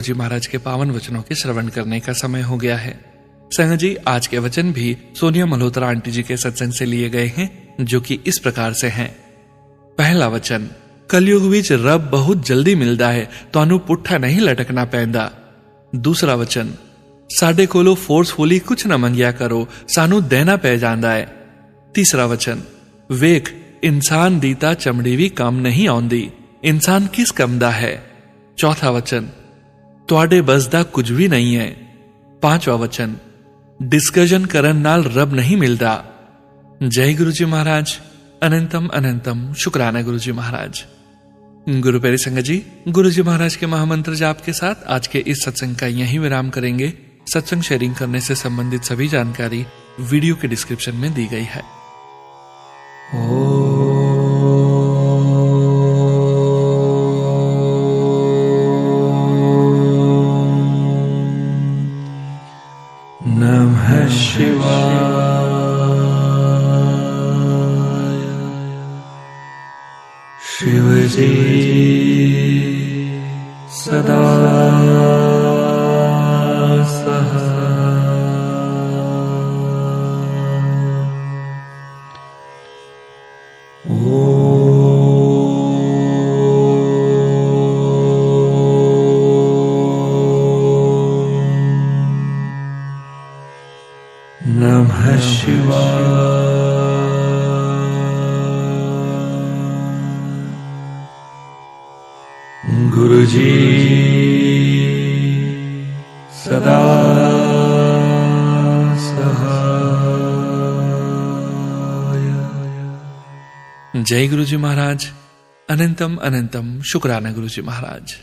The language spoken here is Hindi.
जी महाराज के पावन वचनों के श्रवण करने का समय हो गया है। संग जी, आज के वचन भी सोनिया मल्होत्रा आंटी जी के सत्संग से लिए गए हैं, जो कि इस प्रकार से हैं। पहला वचन, कलयुग विच रब बहुत जल्दी मिलता है, तानू पुट्ठा नहीं लटकना पैंदा। दूसरा वचन, साडे कोलो फोर्सफुली कुछ न मंगिया करो, सानू देना पै जांदा है। तीसरा वचन, वेख इंसान दीता चमड़ी भी काम नहीं आउंदी, इंसान किस कम दा है। चौथा वचन, तुहाडे बस दा कुछ भी नहीं है। पांचवा वचन, डिस्कशन करन नाल रब नहीं मिलता। जय गुरु जी महाराज। अनंतम अनंतम शुक्राना गुरु जी महाराज। गुरु प्यारे संगत जी, गुरु जी महाराज के महामंत्र जाप के साथ आज के इस सत्संग का यहीं विराम करेंगे। सत्संग शेयरिंग करने से संबंधित सभी जानकारी वीडियो के डिस्क्रिप्शन में दी गई है। नमः शिवाय। शिव जी सदा सहाय। नमः शिवाय। गुरु जी सदा सहाय। जय गुरु जी महाराज। अनंतम अनंतम शुक्राना गुरु जी महाराज।